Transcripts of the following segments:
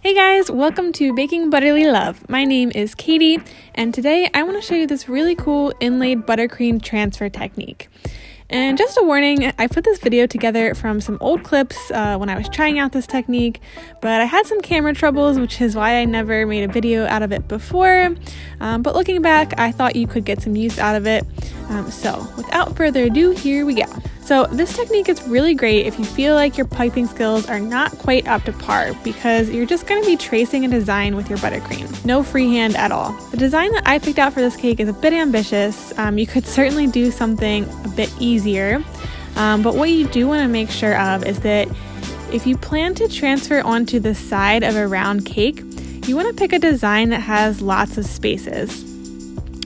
Hey guys, welcome to Baking Butterly Love. My name is Katie, and today I want to show you this really cool inlaid buttercream transfer technique. And just a warning, I put this video together from some old clips when I was trying out this technique, but I had some camera troubles, which is why I never made a video out of it before. But looking back, I thought you could get some use out of it. So without further ado, here we go. So this technique is really great if you feel like your piping skills are not quite up to par, because you're just going to be tracing a design with your buttercream. No freehand at all. The design that I picked out for this cake is a bit ambitious. You could certainly do something a bit easier, but what you do want to make sure of is that if you plan to transfer onto the side of a round cake, you want to pick a design that has lots of spaces.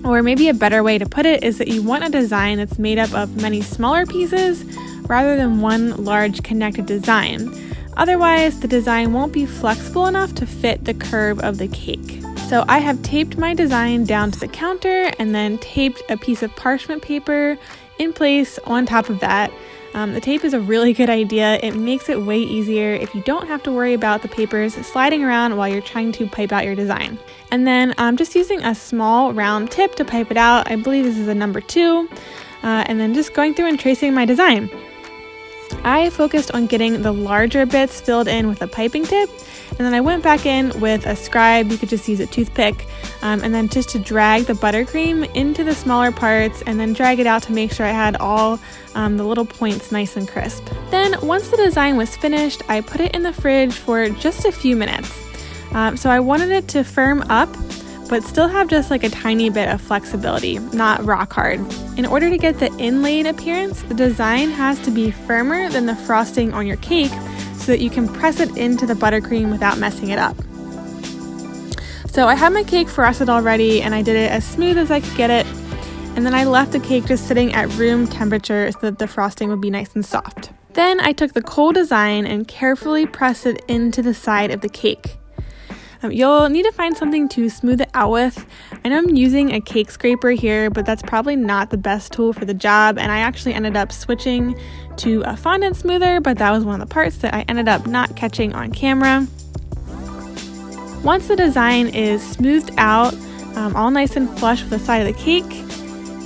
Or maybe a better way to put it is that you want a design that's made up of many smaller pieces rather than one large connected design. Otherwise, the design won't be flexible enough to fit the curve of the cake. So I have taped my design down to the counter and then taped a piece of parchment paper in place on top of that. The tape is a really good idea. It makes it way easier if you don't have to worry about the papers sliding around while you're trying to pipe out your design. And then I'm just using a small round tip to pipe it out. I believe this is a number 2. And then just going through and tracing my design. I focused on getting the larger bits filled in with a piping tip, and then I went back in with a scribe. You could just use a toothpick, and then just to drag the buttercream into the smaller parts and then drag it out to make sure I had all the little points nice and crisp. Then once the design was finished, I put it in the fridge for just a few minutes. So I wanted it to firm up but still have just like a tiny bit of flexibility, not rock hard. In order to get the inlaid appearance, the design has to be firmer than the frosting on your cake so that you can press it into the buttercream without messing it up. So I had my cake frosted already, and I did it as smooth as I could get it, and then I left the cake just sitting at room temperature so that the frosting would be nice and soft. Then I took the cold design and carefully pressed it into the side of the cake. You'll need to find something to smooth it out with. I know I'm using a cake scraper here, but that's probably not the best tool for the job, and I actually ended up switching to a fondant smoother, but that was one of the parts that I ended up not catching on camera. Once the design is smoothed out, all nice and flush with the side of the cake,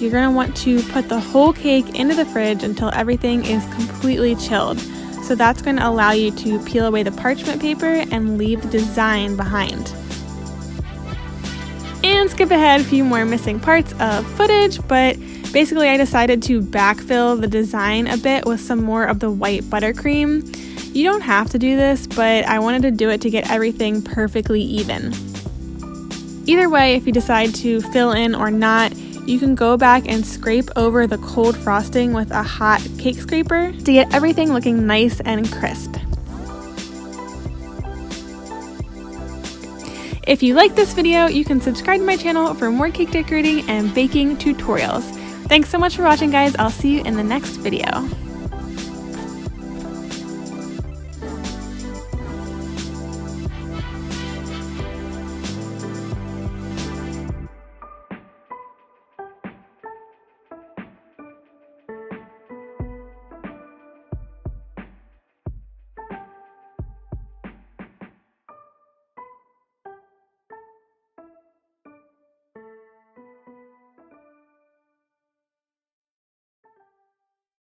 you're going to want to put the whole cake into the fridge until everything is completely chilled. So that's going to allow you to peel away the parchment paper and leave the design behind. And skip ahead a few more missing parts of footage, but basically I decided to backfill the design a bit with some more of the white buttercream. You don't have to do this, but I wanted to do it to get everything perfectly even. Either way, if you decide to fill in or not, you can go back and scrape over the cold frosting with a hot cake scraper to get everything looking nice and crisp. If you like this video, you can subscribe to my channel for more cake decorating and baking tutorials. Thanks so much for watching, guys. I'll see you in the next video.